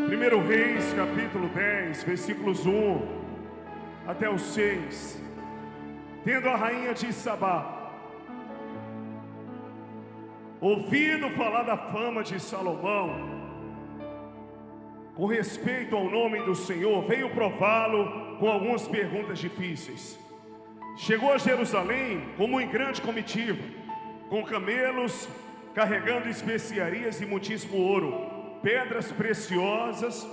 1 Reis, capítulo 10, versículos 1 até o 6. Tendo a rainha de Sabá ouvido falar da fama de Salomão com respeito ao nome do Senhor, veio prová-lo com algumas perguntas difíceis. Chegou a Jerusalém como em grande comitiva, com camelos carregando especiarias e muitíssimo ouro, pedras preciosas,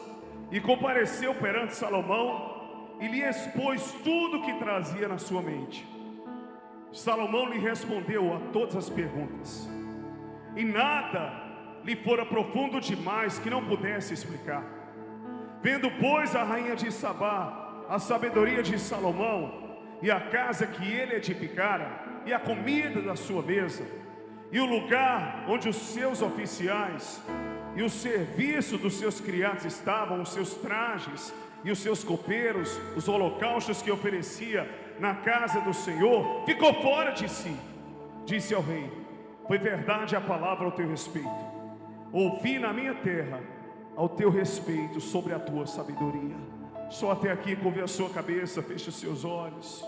e compareceu perante Salomão e lhe expôs tudo o que trazia na sua mente. Salomão lhe respondeu a todas as perguntas, e nada lhe fora profundo demais que não pudesse explicar. Vendo, pois, a rainha de Sabá a sabedoria de Salomão, e a casa que ele edificara, e a comida da sua mesa, e o lugar onde os seus oficiais e o serviço dos seus criados estavam, os seus trajes e os seus copeiros, os holocaustos que oferecia na casa do Senhor, ficou fora de si. Disse ao rei: foi verdade a palavra ao teu respeito. Ouvi na minha terra ao teu respeito sobre a tua sabedoria. Só até aqui, curve a sua cabeça, feche os seus olhos.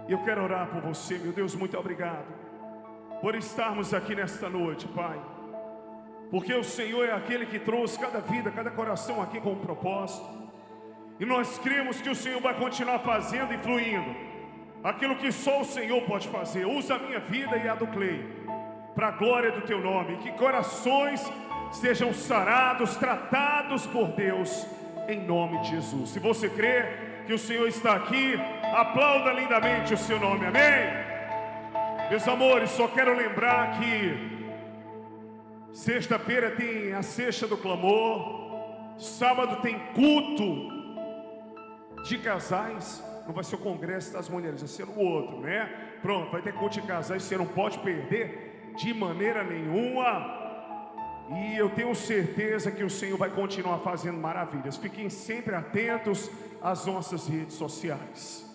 Eu quero orar por você, meu Deus. Muito obrigado por estarmos aqui nesta noite, Pai, porque o Senhor é aquele que trouxe cada vida, cada coração aqui com um propósito, e nós cremos que o Senhor vai continuar fazendo e fluindo aquilo que só o Senhor pode fazer. Usa a minha vida e a do Clay para a glória do teu nome, que corações sejam sarados, tratados por Deus, em nome de Jesus. Se você crê que o Senhor está aqui, aplauda lindamente o seu nome, amém? Meus amores, só quero lembrar que sexta-feira tem a Sexta do Clamor, sábado tem culto de casais, não vai ser o congresso das mulheres, vai ser o outro, né? Pronto, vai ter culto de casais, você não pode perder de maneira nenhuma. E eu tenho certeza que o Senhor vai continuar fazendo maravilhas. Fiquem sempre atentos às nossas redes sociais.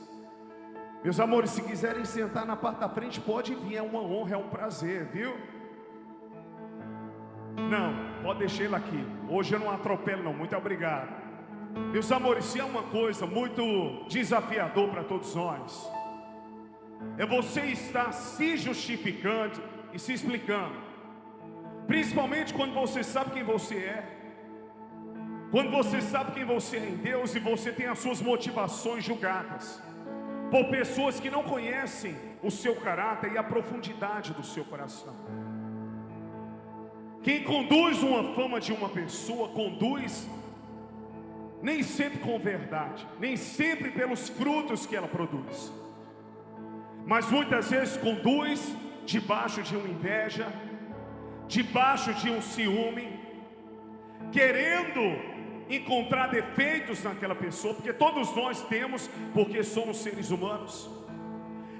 Meus amores, se quiserem sentar na parte da frente, pode vir, é uma honra, é um prazer, viu? Não, pode deixar ele aqui. Hoje eu não atropelo não, muito obrigado. Meus amores, se é uma coisa muito desafiador para todos nós, é você estar se justificando e se explicando. Principalmente quando você sabe quem você é, quando você sabe quem você é em Deus, e você tem as suas motivações julgadas por pessoas que não conhecem o seu caráter e a profundidade do seu coração. Quem conduz uma fama de uma pessoa, conduz nem sempre com verdade, nem sempre pelos frutos que ela produz, mas muitas vezes conduz debaixo de uma inveja, debaixo de um ciúme, querendo encontrar defeitos naquela pessoa, porque todos nós temos, porque somos seres humanos.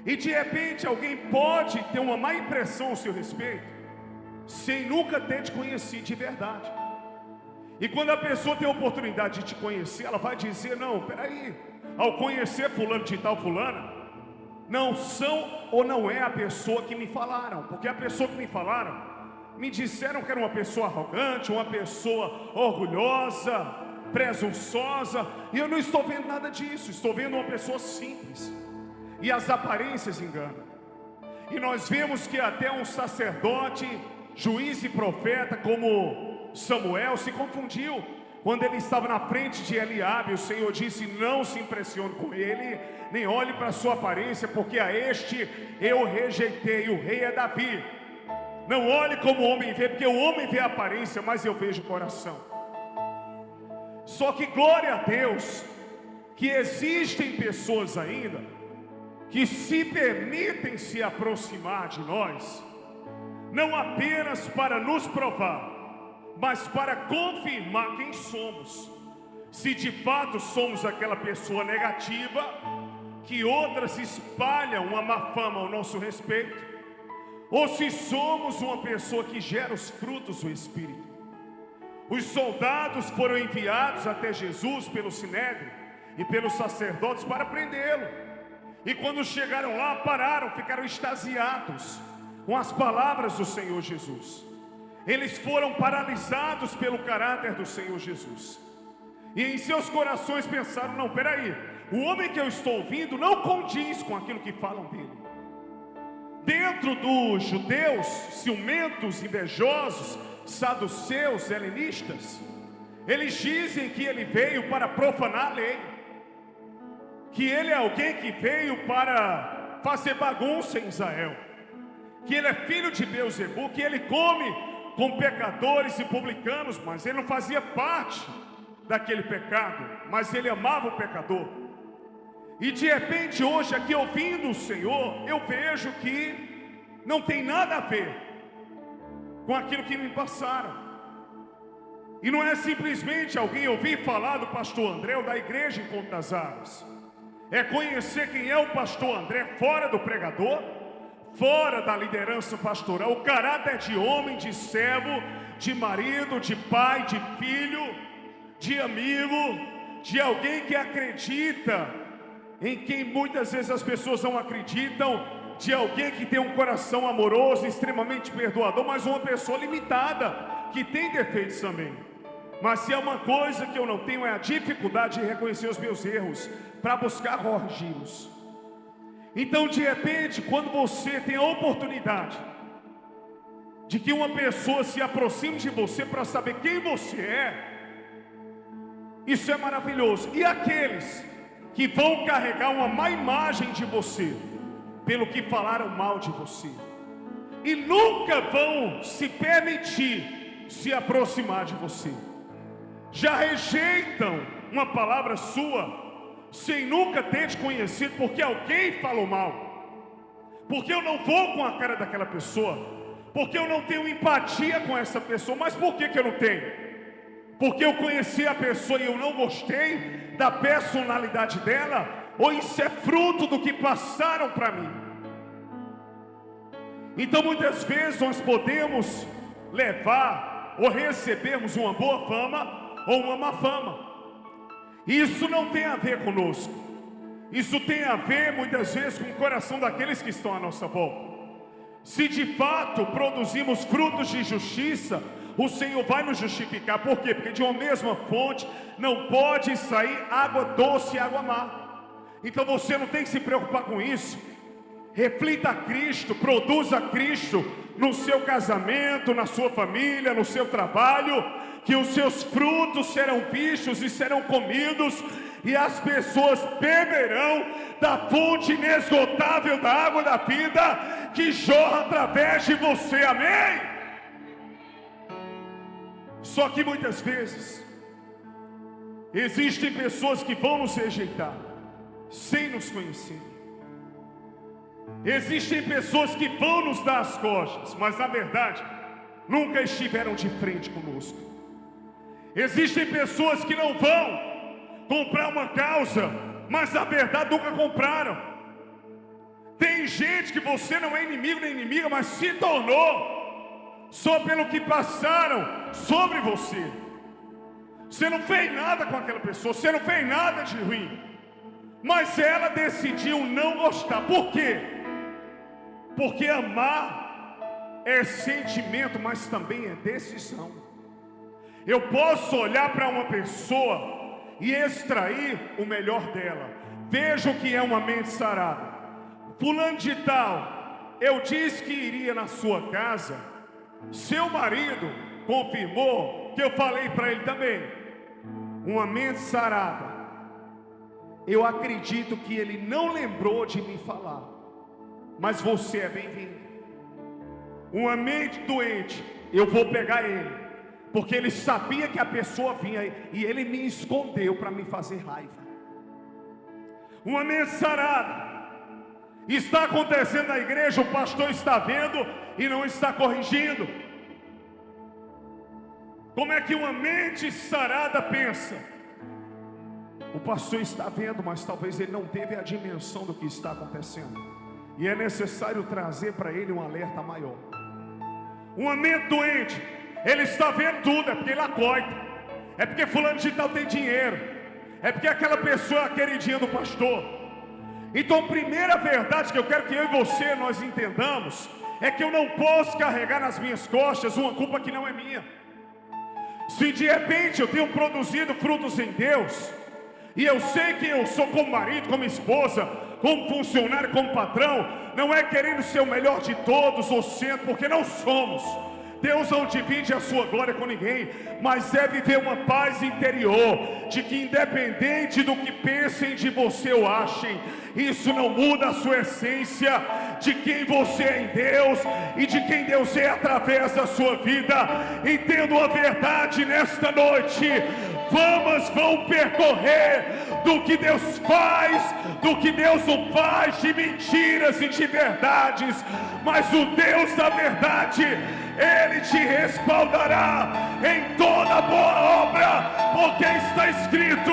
E de repente alguém pode ter uma má impressão ao seu respeito, sem nunca ter te conhecido de verdade. E quando a pessoa tem a oportunidade de te conhecer, ela vai dizer: não, peraí, ao conhecer fulano de tal, fulana, não são ou não é a pessoa que me falaram, porque a pessoa que me falaram me disseram que era uma pessoa arrogante, uma pessoa orgulhosa, presunçosa, e eu não estou vendo nada disso. Estou vendo uma pessoa simples, e as aparências enganam. E nós vemos que até um sacerdote, juiz e profeta como Samuel se confundiu quando ele estava na frente de Eliabe. O Senhor disse: não se impressione com ele, nem olhe para a sua aparência, porque a este eu rejeitei. O rei é Davi. Não olhe como o homem vê, porque o homem vê a aparência, mas eu vejo o coração. Só que glória a Deus, que existem pessoas ainda que se permitem se aproximar de nós, não apenas para nos provar, mas para confirmar quem somos. Se de fato somos aquela pessoa negativa, que outras espalham uma má fama ao nosso respeito, ou se somos uma pessoa que gera os frutos do Espírito. Os soldados foram enviados até Jesus pelo Sinédrio e pelos sacerdotes para prendê-lo. E quando chegaram lá, pararam, ficaram extasiados com as palavras do Senhor Jesus. eles foram paralisados pelo caráter do Senhor Jesus. E em seus corações pensaram: não, peraí, o homem que eu estou ouvindo não condiz com aquilo que falam dele. Dentro dos judeus, ciumentos, invejosos, saduceus, helenistas, eles dizem que ele veio para profanar a lei, que ele é alguém que veio para fazer bagunça em Israel, que ele é filho de Beelzebu, que ele come com pecadores e publicanos, mas ele não fazia parte daquele pecado, mas ele amava o pecador. E de repente hoje aqui ouvindo o Senhor, eu vejo que não tem nada a ver com aquilo que me passaram. E não é simplesmente alguém ouvir falar do pastor André ou da igreja Encontro das Águas. É conhecer quem é o pastor André fora do pregador, fora da liderança pastoral, o caráter de homem, de servo, de marido, de pai, de filho, de amigo, de alguém que acredita em quem muitas vezes as pessoas não acreditam, de alguém que tem um coração amoroso, extremamente perdoador, mas uma pessoa limitada, que tem defeitos também. Mas se é uma coisa que eu não tenho, é a dificuldade de reconhecer os meus erros, para buscar corrigi-los. Então de repente, quando você tem a oportunidade de que uma pessoa se aproxime de você para saber quem você é, isso é maravilhoso. E aqueles que vão carregar uma má imagem de você, pelo que falaram mal de você, e nunca vão se permitir se aproximar de você, já rejeitam uma palavra sua, sem nunca ter te conhecido, porque alguém falou mal, porque eu não vou com a cara daquela pessoa, porque eu não tenho empatia com essa pessoa. Mas por que eu não tenho? Porque eu conheci a pessoa e eu não gostei da personalidade dela? Ou isso é fruto do que passaram para mim? Então muitas vezes nós podemos levar ou recebermos uma boa fama ou uma má fama. Isso não tem a ver conosco. Isso tem a ver muitas vezes com o coração daqueles que estão à nossa volta. Se de fato produzimos frutos de justiça, o Senhor vai nos justificar. Por quê? Porque de uma mesma fonte não pode sair água doce e água má. Então você não tem que se preocupar com isso. Reflita a Cristo, produza Cristo no seu casamento, na sua família, no seu trabalho, que os seus frutos serão vistos e serão comidos, e as pessoas beberão da fonte inesgotável da água da vida, que jorra através de você, amém? Só que muitas vezes existem pessoas que vão nos rejeitar sem nos conhecer. Existem pessoas que vão nos dar as costas, mas na verdade nunca estiveram de frente conosco. Existem pessoas que não vão comprar uma causa, mas na verdade nunca compraram. Tem gente que você não é inimigo nem inimiga, mas se tornou só pelo que passaram sobre você. Você não fez nada com aquela pessoa, você não fez nada de ruim, mas ela decidiu não gostar. Por quê? Porque amar é sentimento, mas também é decisão. Eu posso olhar para uma pessoa e extrair o melhor dela. Veja o que é uma mente sarada. Fulano de tal, eu disse que iria na sua casa. Seu marido confirmou que eu falei para ele também. Uma mente sarada, eu acredito que ele não lembrou de me falar, mas você é bem-vindo. Uma mente doente, eu vou pegar ele, porque ele sabia que a pessoa vinha e ele me escondeu para me fazer raiva. Uma mente sarada, está acontecendo na igreja, o pastor está vendo e não está corrigindo. Como é que uma mente sarada pensa? O pastor está vendo, mas talvez ele não teve a dimensão do que está acontecendo, e é necessário trazer para ele um alerta maior. Uma mente doente, ele está vendo tudo, é porque ele acoita, é porque fulano de tal tem dinheiro, é porque aquela pessoa é a queridinha do pastor. Então a primeira verdade que eu quero que eu e você nós entendamos é que eu não posso carregar nas minhas costas uma culpa que não é minha. Se de repente eu tenho produzido frutos em Deus, e eu sei que eu sou como marido, como esposa, como funcionário, como patrão, não é querendo ser o melhor de todos ou sendo, porque não somos. Deus não divide a sua glória com ninguém, mas é viver uma paz interior, de que independente do que pensem de você ou achem, isso não muda a sua essência, de quem você é em Deus, e de quem Deus é através da sua vida. Entendo a verdade nesta noite, famas vão percorrer do que Deus faz, do que Deus não faz, de mentiras e de verdades, mas o Deus da verdade, Ele te respaldará em toda boa obra, porque está escrito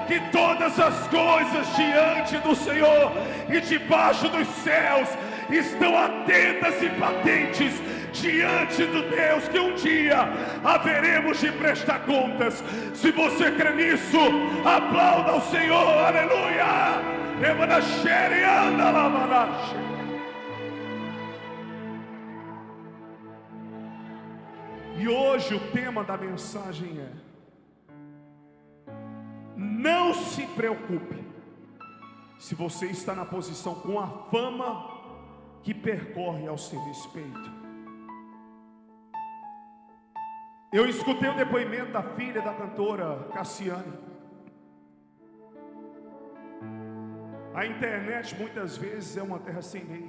que todas as coisas diante do Senhor e debaixo dos céus estão atentas e patentes diante do Deus que um dia haveremos de prestar contas. Se você crê nisso, aplauda ao Senhor, aleluia. E hoje o tema da mensagem é: não se preocupe se você está na posição com a fama que percorre ao seu respeito. Eu escutei o depoimento da filha da cantora Cassiane. A internet muitas vezes é uma terra sem lei,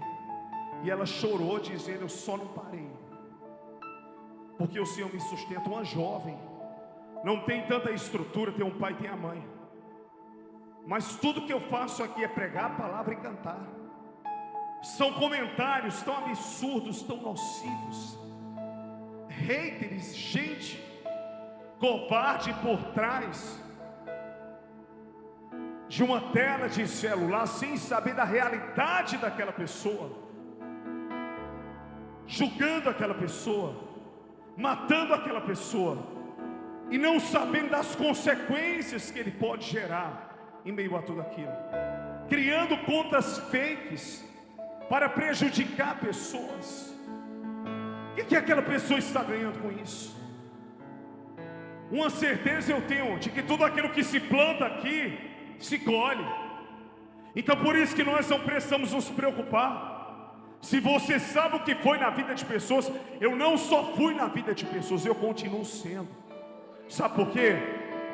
e ela chorou dizendo: eu só não parei porque o Senhor me sustenta. Uma jovem, não tem tanta estrutura, tem um pai, tem a mãe, mas tudo que eu faço aqui é pregar a palavra e cantar. São comentários tão absurdos, tão nocivos, haters, gente covarde por trás de uma tela de celular, sem saber da realidade daquela pessoa, julgando aquela pessoa, matando aquela pessoa, e não sabendo das consequências que ele pode gerar em meio a tudo aquilo, criando contas fakes para prejudicar pessoas. O que aquela pessoa está ganhando com isso? Uma certeza eu tenho de que tudo aquilo que se planta aqui se colhe. Então por isso que nós não precisamos nos preocupar. Se você sabe o que foi na vida de pessoas, eu não só fui na vida de pessoas, eu continuo sendo. Sabe por quê?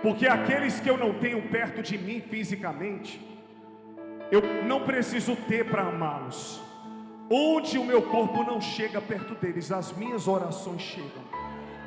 Porque aqueles que eu não tenho perto de mim fisicamente, eu não preciso ter para amá-los. Onde o meu corpo não chega perto deles, as minhas orações chegam.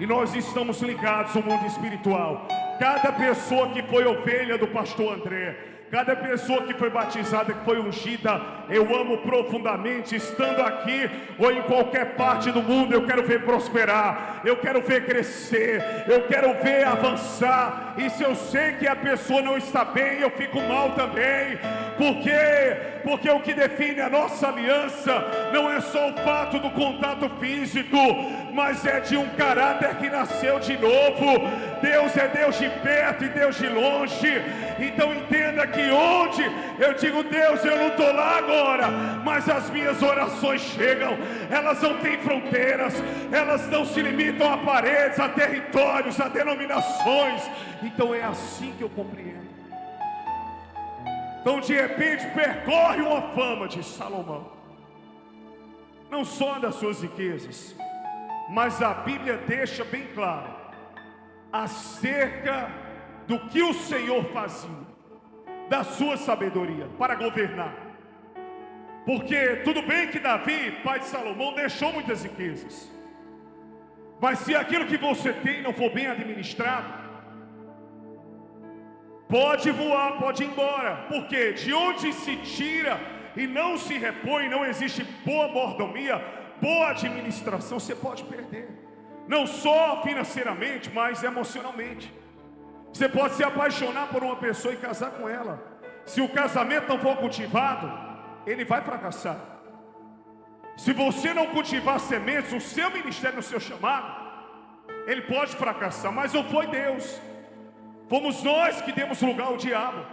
E nós estamos ligados ao mundo espiritual. Cada pessoa que foi ovelha do pastor André, cada pessoa que foi batizada, que foi ungida, eu amo profundamente. Estando aqui ou em qualquer parte do mundo, eu quero ver prosperar, eu quero ver crescer, eu quero ver avançar. E se eu sei que a pessoa não está bem, eu fico mal também. Por quê? Porque o que define a nossa aliança não é só o fato do contato físico, mas é de um caráter que nasceu de novo. Deus é Deus de perto e Deus de longe. Então entenda que onde eu digo: Deus, eu não estou lá agora, mas as minhas orações chegam. Elas não têm fronteiras, elas não se limitam a paredes, a territórios, a denominações. Então é assim que eu compreendo. Então de repente percorre uma fama de Salomão, não só das suas riquezas, mas a Bíblia deixa bem claro acerca do que o Senhor fazia, da sua sabedoria para governar. Porque tudo bem que Davi, pai de Salomão, deixou muitas riquezas, mas se aquilo que você tem não for bem administrado, pode voar, pode ir embora. Porque de onde se tira e não se repõe, não existe boa mordomia, boa administração, você pode perder. Não só financeiramente, mas emocionalmente. Você pode se apaixonar por uma pessoa e casar com ela. Se o casamento não for cultivado, ele vai fracassar. Se você não cultivar sementes, o seu ministério, no seu chamado, ele pode fracassar. Mas não foi Deus, fomos nós que demos lugar ao diabo.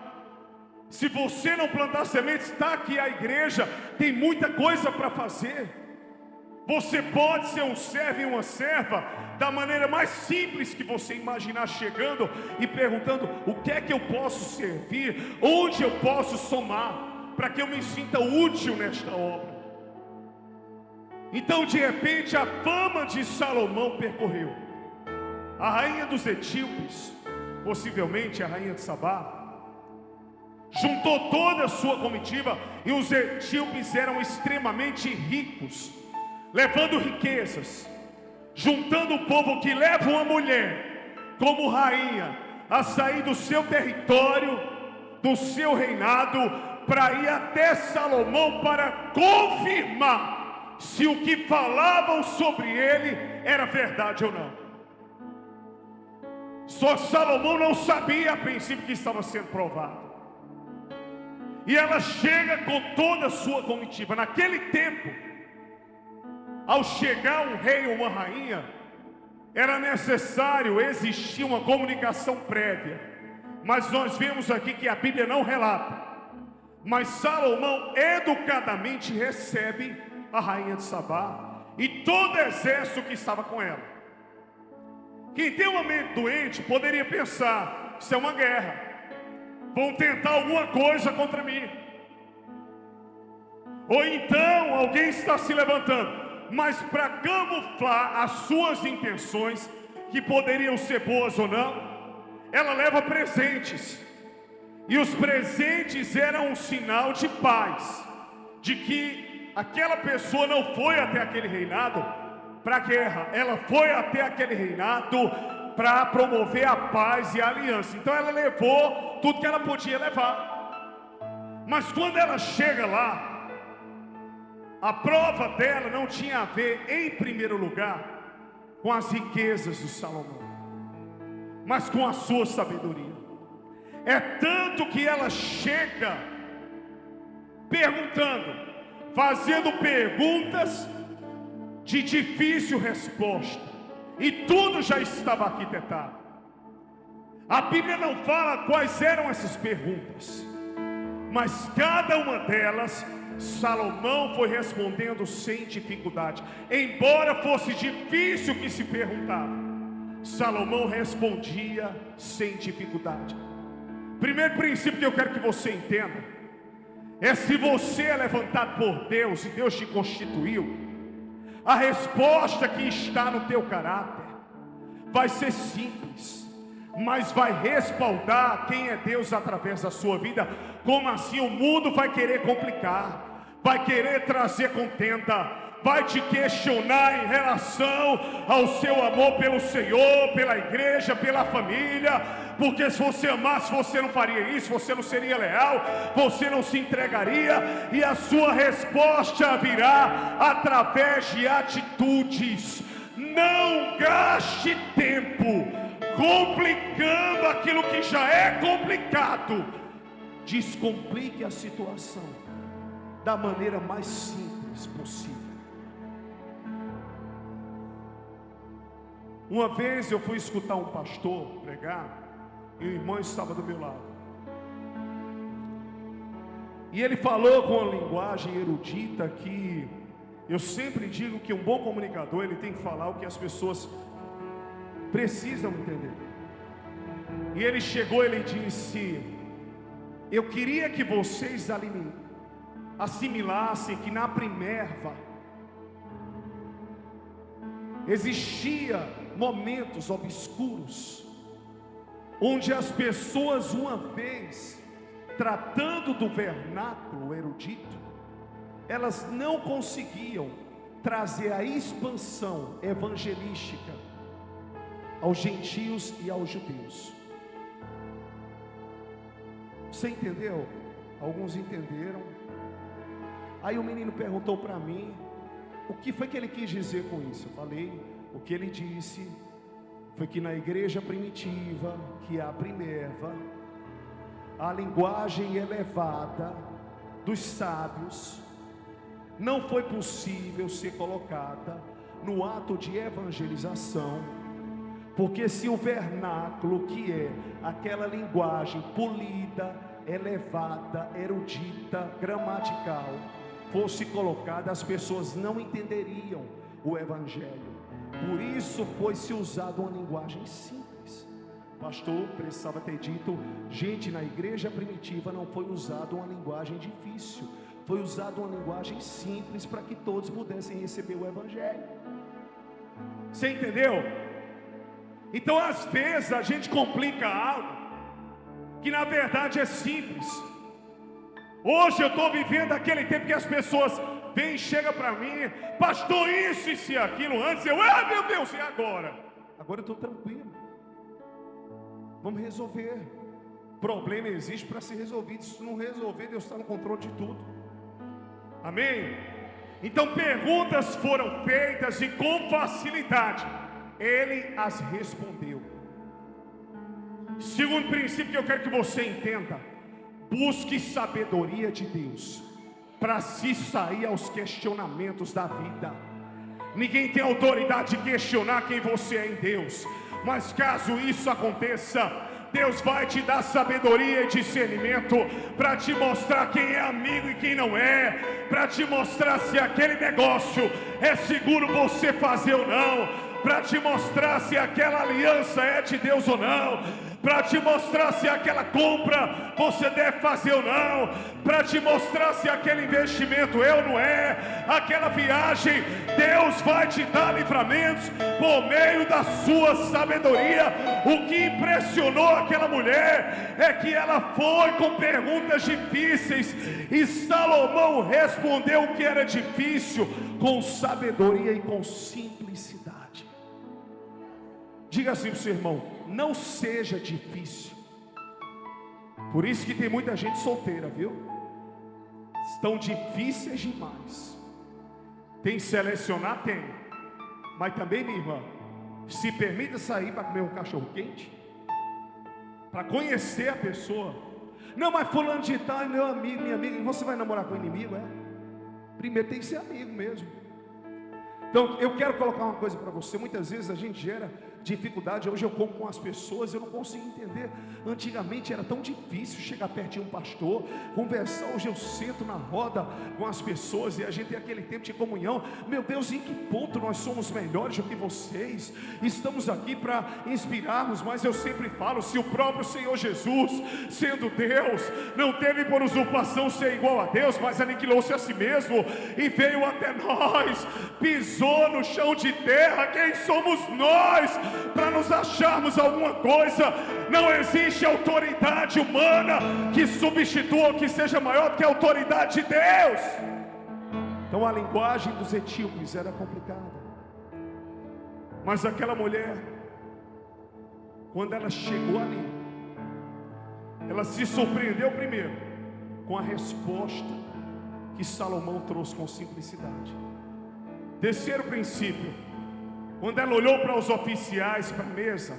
Se você não plantar sementes, está aqui a igreja, tem muita coisa para fazer. Você pode ser um servo e uma serva da maneira mais simples que você imaginar, chegando e perguntando: o que é que eu posso servir? Onde eu posso somar? Para que eu me sinta útil nesta obra. Então, de repente, a fama de Salomão percorreu. A rainha dos etíopes, possivelmente a rainha de Sabá, juntou toda a sua comitiva, e os etíopes eram extremamente ricos, levando riquezas, juntando o povo que leva uma mulher como rainha a sair do seu território, do seu reinado, para ir até Salomão para confirmar se o que falavam sobre ele era verdade ou não. Só Salomão não sabia a princípio que estava sendo provado. E ela chega com toda a sua comitiva. Naquele tempo, ao chegar um rei ou uma rainha, era necessário existir uma comunicação prévia. Mas nós vemos aqui que a Bíblia não relata. Mas Salomão educadamente recebe a rainha de Sabá e todo o exército que estava com ela. Quem tem uma mente doente poderia pensar: isso é uma guerra, vão tentar alguma coisa contra mim. Ou então alguém está se levantando. Mas para camuflar as suas intenções, que poderiam ser boas ou não, ela leva presentes. E os presentes eram um sinal de paz, de que aquela pessoa não foi até aquele reinado para a guerra, ela foi até aquele reinado para promover a paz e a aliança. Então ela levou tudo que ela podia levar. Mas quando ela chega lá, a prova dela não tinha a ver, em primeiro lugar, com as riquezas de Salomão, mas com a sua sabedoria. É tanto que ela chega perguntando, fazendo perguntas de difícil resposta, e tudo já estava arquitetado. A Bíblia não fala quais eram essas perguntas, mas cada uma delas Salomão foi respondendo sem dificuldade. Embora fosse difícil o que se perguntava, Salomão respondia sem dificuldade. Primeiro princípio que eu quero que você entenda é: se você é levantado por Deus e Deus te constituiu, a resposta que está no teu caráter vai ser simples, mas vai respaldar quem é Deus através da sua vida. Como assim? O mundo vai querer complicar, vai querer trazer contenda, vai te questionar em relação ao seu amor pelo Senhor, pela igreja, pela família, porque se você amasse, você não faria isso, você não seria leal, você não se entregaria, e a sua resposta virá através de atitudes. Não gaste tempo complicando aquilo que já é complicado. Descomplique a situação da maneira mais simples possível. Uma vez eu fui escutar um pastor pregar, e o irmão estava do meu lado, e ele falou com uma linguagem erudita que eu sempre digo que um bom comunicador, ele tem que falar o que as pessoas precisam entender. E ele chegou, ele disse: eu queria que vocês assimilassem que na Primerva existia momentos obscuros, onde as pessoas, uma vez tratando do vernáculo erudito, elas não conseguiam trazer a expansão evangelística aos gentios e aos judeus. Você entendeu? Alguns entenderam. Aí o menino perguntou para mim o que foi que ele quis dizer com isso. Eu falei: o que ele disse foi que na igreja primitiva, que é a Primerva, a linguagem elevada dos sábios não foi possível ser colocada no ato de evangelização, porque se o vernáculo, que é aquela linguagem polida, elevada, erudita, gramatical, fosse colocada, as pessoas não entenderiam o Evangelho. Por isso foi-se usado uma linguagem simples. Pastor precisava ter dito: gente, na igreja primitiva não foi usada uma linguagem difícil, foi usada uma linguagem simples para que todos pudessem receber o Evangelho. Você entendeu? Então às vezes a gente complica algo que na verdade é simples. Hoje eu estou vivendo aquele tempo que as pessoas vêm e chegam para mim: pastor, isso e aquilo. Antes eu, meu Deus, e agora? Agora eu estou tranquilo. Vamos resolver. Problema existe para ser resolvido. Se não resolver, Deus está no controle de tudo. Amém? Então perguntas foram feitas e com facilidade ele as respondeu. Segundo princípio que eu quero que você entenda: busque sabedoria de Deus para se sair aos questionamentos da vida. Ninguém tem autoridade de questionar quem você é em Deus, mas caso isso aconteça, Deus vai te dar sabedoria e discernimento para te mostrar quem é amigo e quem não é, para te mostrar se aquele negócio é seguro você fazer ou não, para te mostrar se aquela aliança é de Deus ou não, para te mostrar se aquela compra você deve fazer ou não, para te mostrar se aquele investimento é ou não é, aquela viagem. Deus vai te dar livramentos por meio da sua sabedoria. O que impressionou aquela mulher é que ela foi com perguntas difíceis e Salomão respondeu o que era difícil com sabedoria e com simplicidade. Diga assim para o seu irmão: não seja difícil. Por isso que tem muita gente solteira, viu? Estão difíceis demais. Tem que selecionar? Tem. Mas também, minha irmã, se permita sair para comer um cachorro quente, para conhecer a pessoa. Não, mas fulano de tal é meu amigo, minha amiga. E você vai namorar com o inimigo, é? Primeiro tem que ser amigo mesmo. Então eu quero colocar uma coisa para você. Muitas vezes a gente gera dificuldade. Hoje eu como com as pessoas, eu não consigo entender. Antigamente era tão difícil chegar perto de um pastor, conversar. Hoje eu sento na roda com as pessoas e a gente tem aquele tempo de comunhão. Meu Deus, em que ponto nós somos melhores do que vocês? Estamos aqui para inspirarmos, mas eu sempre falo: se o próprio Senhor Jesus, sendo Deus, não teve por usurpação ser igual a Deus, mas aniquilou-se a si mesmo e veio até nós, pisou no chão de terra, quem somos nós para nos acharmos alguma coisa? Não existe autoridade humana que substitua, que seja maior do que a autoridade de Deus. Então a linguagem dos etíopes era complicada, mas aquela mulher, quando ela chegou ali, ela se surpreendeu primeiro com a resposta que Salomão trouxe com simplicidade. Terceiro princípio: quando ela olhou para os oficiais, para a mesa,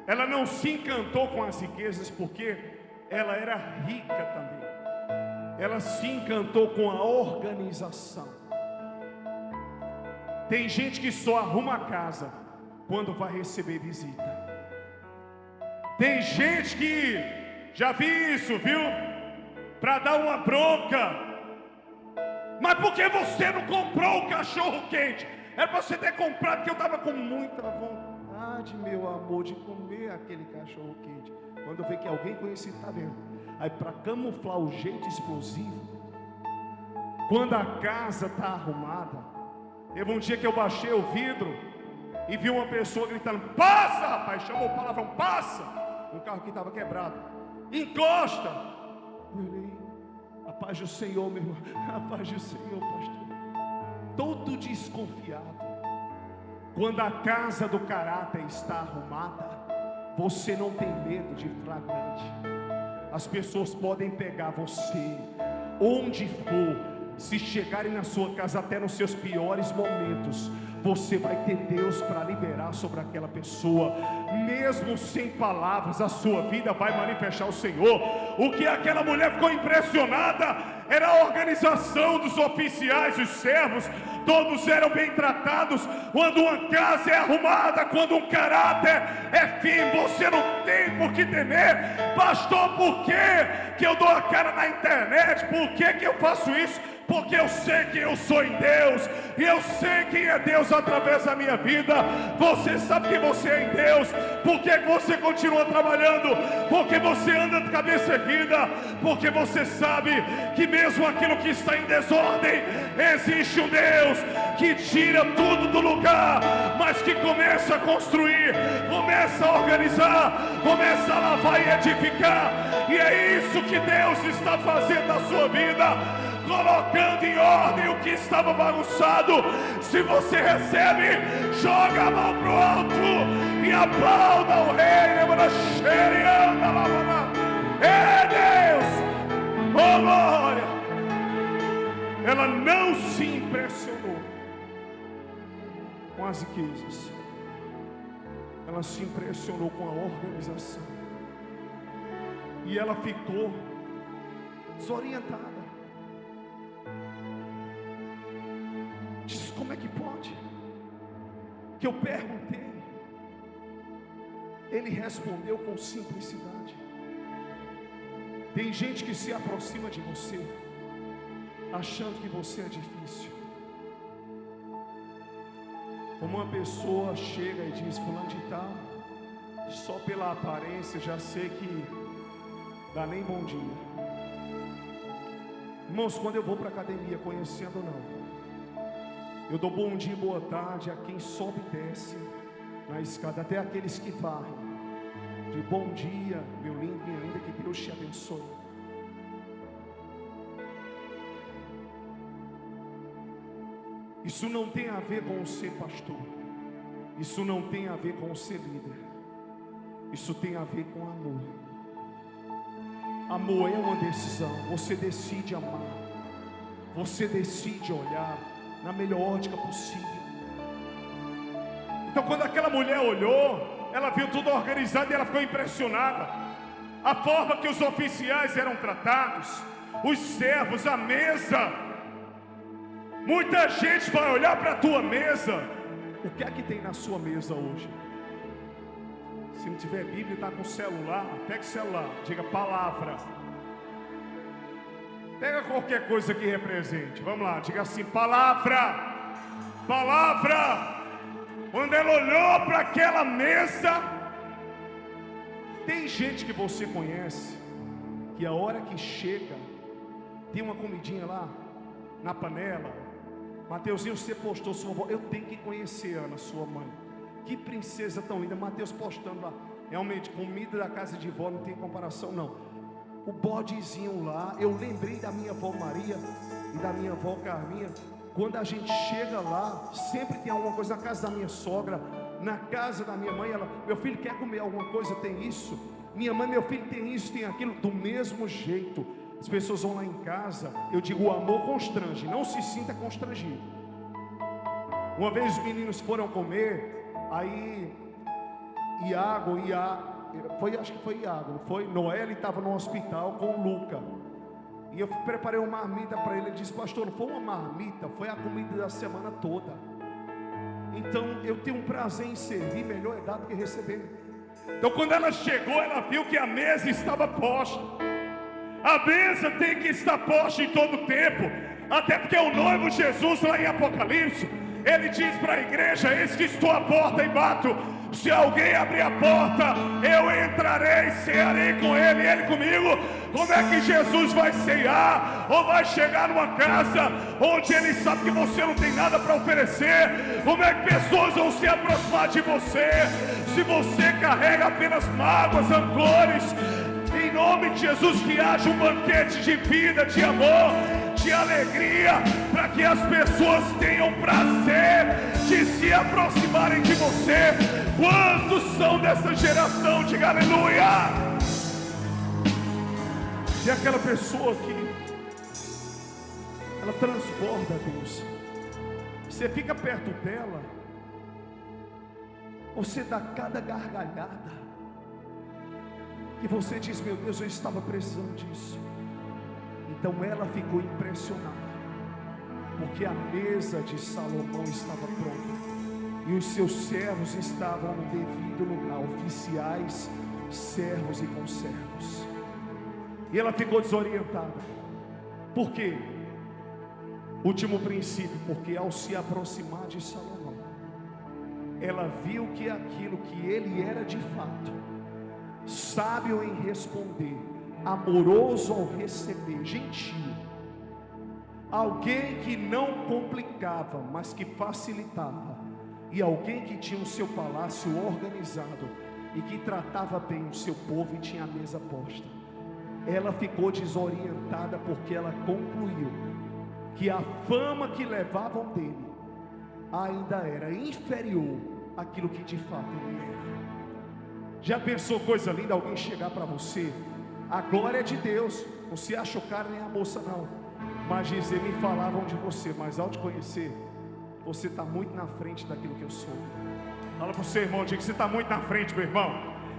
ela não se encantou com as riquezas, porque ela era rica também. Ela se encantou com a organização. Tem gente que só arruma a casa quando vai receber visita. Tem gente que, já vi isso, viu? Para dar uma bronca: mas por que você não comprou o cachorro quente? É para você ter comprado, que eu estava com muita vontade, meu amor, de comer aquele cachorro quente. Quando eu vejo que alguém conhecido está vendo, aí para camuflar o jeito explosivo, quando a casa está arrumada. Teve um dia que eu baixei o vidro e vi uma pessoa gritando: passa, rapaz! Chamou o palavrão: passa! Um carro que estava quebrado, encosta. Eu olhei: a paz do Senhor, meu irmão, a paz do Senhor, pastor. Todo desconfiado. Quando a casa do caráter está arrumada, você não tem medo de flagrante. As pessoas podem pegar você onde for. Se chegarem na sua casa, até nos seus piores momentos, você vai ter Deus para liberar sobre aquela pessoa. Mesmo sem palavras, a sua vida vai manifestar o Senhor. O que aquela mulher ficou impressionada era a organização dos oficiais, os servos. Todos eram bem tratados. Quando uma casa é arrumada, quando um caráter é firme, você não tem por que temer. Pastor, por que eu dou a cara na internet? Por que eu faço isso? porque eu sei que eu sou em Deus, e eu sei quem é Deus através da minha vida. Você sabe que você é em Deus, porque você continua trabalhando, porque você anda de cabeça erguida, porque você sabe que mesmo aquilo que está em desordem, existe um Deus que tira tudo do lugar, mas que começa a construir, começa a organizar, começa a lavar e edificar. E é isso que Deus está fazendo na sua vida, colocando em ordem o que estava bagunçado. Se você recebe, joga a mão pro alto e aplauda o Rei. É Deus, oh glória. Ela não se impressionou com as riquezas, ela se impressionou com a organização, e ela ficou desorientada. Diz: como é que pode? Que eu perguntei. Ele respondeu com simplicidade. Tem gente que se aproxima de você achando que você é difícil. Como uma pessoa chega e diz: fulano de tal, só pela aparência já sei que dá nem bom dia. Irmãos, quando eu vou para a academia, conhecendo ou não, eu dou bom dia e boa tarde a quem sobe e desce na escada, até aqueles que varrem. De bom dia, meu lindo, minha linda, que Deus te abençoe. Isso não tem a ver com ser pastor, isso não tem a ver com ser líder, isso tem a ver com amor. Amor é uma decisão. Você decide amar, você decide olhar na melhor ótica possível. Então, quando aquela mulher olhou, ela viu tudo organizado e ela ficou impressionada. A forma que os oficiais eram tratados, os servos, a mesa. Muita gente vai olhar para a tua mesa. O que é que tem na sua mesa hoje? Se não tiver Bíblia, está com celular, pega o celular, diga palavra. Pega qualquer coisa que represente. Vamos lá, diga assim: palavra. Palavra. Quando ela olhou para aquela mesa, tem gente que você conhece, que a hora que chega, tem uma comidinha lá, na panela. Mateuzinho, você postou sua avó. Eu tenho que conhecer Ana, sua mãe. Que princesa tão linda. Mateus postando lá. Realmente, comida da casa de vó não tem comparação não. O bodezinho lá, eu lembrei da minha avó Maria e da minha avó Carminha. Quando a gente chega lá, sempre tem alguma coisa. Na casa da minha sogra, na casa da minha mãe, ela: meu filho, quer comer alguma coisa? Tem isso. Minha mãe: meu filho, tem isso, tem aquilo. Do mesmo jeito, as pessoas vão lá em casa. Eu digo: o amor constrange, não se sinta constrangido. Uma vez os meninos foram comer, aí Iago, acho que foi Iago, não foi? Noel estava no hospital com o Luca. E eu preparei uma marmita para ele. Ele disse: pastor, não foi uma marmita, foi a comida da semana toda. Então eu tenho um prazer em servir, melhor é dar do que receber. Então, quando ela chegou, ela viu que a mesa estava posta. A mesa tem que estar posta em todo tempo, até porque o noivo Jesus, lá em Apocalipse, ele diz para a igreja: eis que estou à porta e bato. Se alguém abrir a porta, eu entrarei, cearei com ele e ele comigo. Como é que Jesus vai cear ou vai chegar numa casa onde ele sabe que você não tem nada para oferecer? Como é que pessoas vão se aproximar de você se você carrega apenas mágoas, rancores? Em nome de Jesus, que haja um banquete de vida, de amor, de alegria, para que as pessoas tenham prazer de se aproximarem de você. Quantos são dessa geração? Diga aleluia. E aquela pessoa que ela transborda a Deus. Você fica perto dela, você dá cada gargalhada que você diz: meu Deus, eu estava precisando disso. Então ela ficou impressionada, porque a mesa de Salomão estava pronta e os seus servos estavam no devido lugar, oficiais, servos e conservos. E ela ficou desorientada. Por quê? Último princípio, porque ao se aproximar de Salomão, ela viu que aquilo que ele era de fato, sábio em responder, amoroso ao receber, gentil, alguém que não complicava, mas que facilitava, e alguém que tinha o seu palácio organizado e que tratava bem o seu povo e tinha a mesa posta. Ela ficou desorientada porque ela concluiu que a fama que levavam dele ainda era inferior àquilo que de fato ele era. Já pensou coisa linda alguém chegar para você, a glória é de Deus, não se acha o cara nem a moça não, mas dizer, me falavam de você, mas ao te conhecer, você está muito na frente daquilo que eu sou. Fala para o seu irmão, diga que você está muito na frente, meu irmão.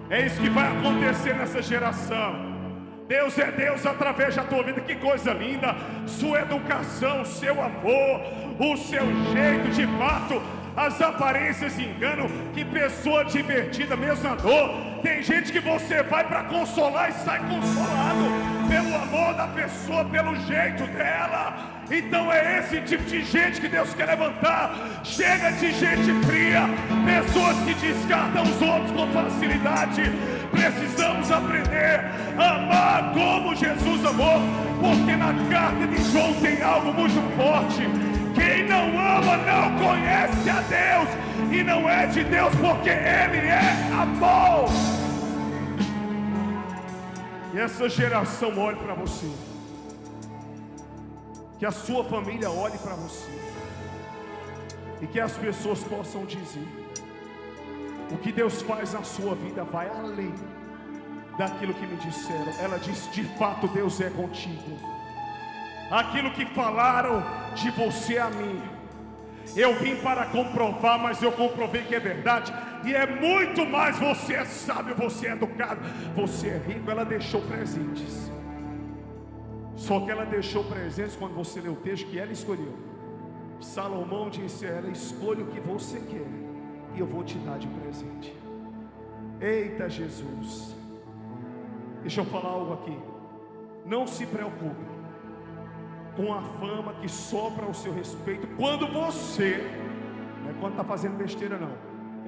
É isso que vai acontecer nessa geração. Deus é Deus através da tua vida, que coisa linda. Sua educação, seu amor, o seu jeito, de fato, as aparências enganam. Que pessoa divertida, mesmo na dor. Tem gente que você vai para consolar e sai consolado pelo amor da pessoa, pelo jeito dela. Então é esse tipo de gente que Deus quer levantar. Chega de gente fria, pessoas que descartam os outros com facilidade. Precisamos aprender a amar como Jesus amou, porque na carta de João tem algo muito forte. Quem não ama não conhece a Deus, e não é de Deus, porque Ele é amor. E essa geração olhe para você, que a sua família olhe para você, e que as pessoas possam dizer: o que Deus faz na sua vida vai além daquilo que me disseram. Ela disse: de fato Deus é contigo. Aquilo que falaram de você a mim, eu vim para comprovar, mas eu comprovei que é verdade. E é muito mais. Você é sábio, você é educado, você é rico. Ela deixou presentes. Só que ela deixou presentes quando você lê o texto que ela escolheu. Salomão disse a ela: escolha o que você quer e eu vou te dar de presente. Eita Jesus, deixa eu falar algo aqui. Não se preocupe com a fama que sopra ao seu respeito quando você, não é quando está fazendo besteira não,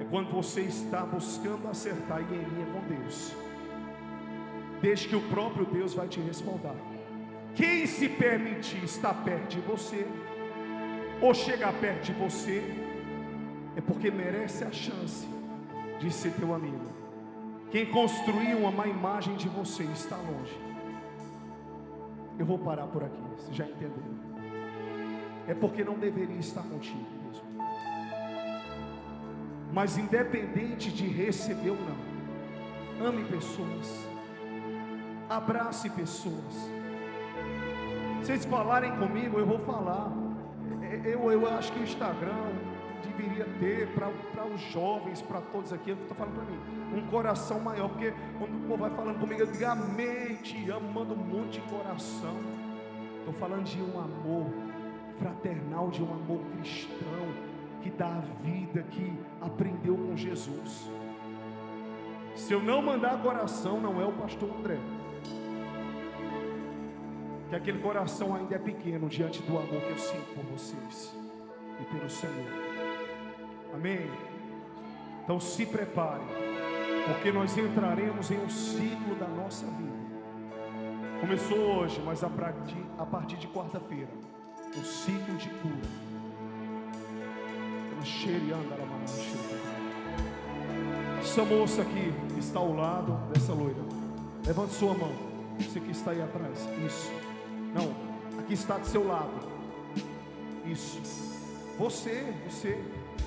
é quando você está buscando acertar e em linha com Deus. Desde que o próprio Deus vai te respaldar. Quem se permitir estar perto de você, ou chegar perto de você, é porque merece a chance de ser teu amigo. Quem construiu uma má imagem de você está longe. Eu vou parar por aqui, você já entendeu? É porque não deveria estar contigo mesmo. Mas independente de receber ou não, ame pessoas, abrace pessoas. Vocês falarem comigo, eu vou falar. Eu acho que o Instagram deveria ter para os jovens, para todos aqui, eu estou falando para mim, um coração maior, porque quando o povo vai falando comigo, eu digo amém, te amo, mando um monte de coração. Estou falando de um amor fraternal, de um amor cristão, que dá a vida, que aprendeu com Jesus. Se eu não mandar coração, não é o pastor André, que aquele coração ainda é pequeno diante do amor que eu sinto por vocês e pelo Senhor. Amém? Então se prepare, porque nós entraremos em um ciclo da nossa vida. Começou hoje, mas a partir de quarta-feira, um ciclo de cura. Essa moça aqui que está ao lado dessa loira, levante sua mão. Você que está aí atrás, isso. Não, aqui está do seu lado. Isso. Você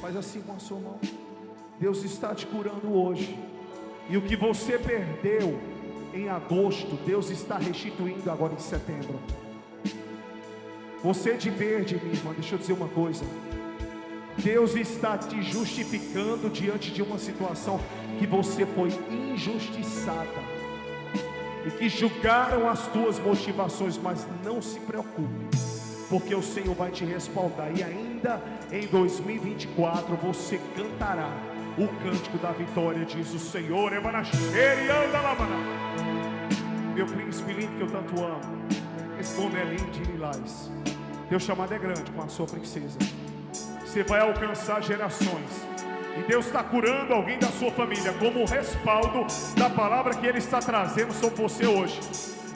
faz assim com a sua mão. Deus está te curando hoje. E o que você perdeu em agosto, Deus está restituindo agora em setembro. Você de verde, minha irmã, deixa eu dizer uma coisa. Deus está te justificando diante de uma situação que você foi injustiçada e que julgaram as tuas motivações, mas não se preocupe, porque o Senhor vai te respaldar. E ainda em 2024 você cantará o cântico da vitória, diz o Senhor. Meu príncipe lindo que eu tanto amo, responde é lindo de lilás. Teu chamado é grande com a sua princesa. Você vai alcançar gerações. E Deus está curando alguém da sua família como respaldo da palavra que Ele está trazendo sobre você hoje.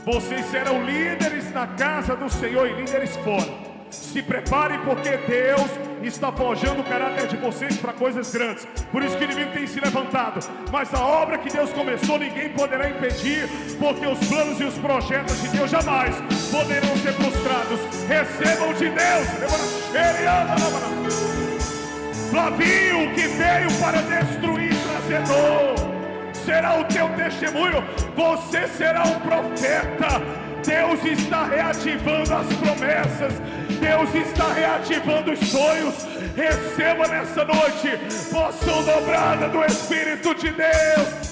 Vocês serão líderes na casa do Senhor e líderes fora. Se preparem, porque Deus está forjando o caráter de vocês para coisas grandes. Por isso que o inimigo tem se levantado. Mas a obra que Deus começou, ninguém poderá impedir, porque os planos e os projetos de Deus jamais poderão ser frustrados. Recebam de Deus. Flavinho, que veio para destruir, trazedor, será o teu testemunho. Você será um profeta. Deus está reativando as promessas. Deus está reativando os sonhos. Receba nessa noite porção dobrada do Espírito de Deus.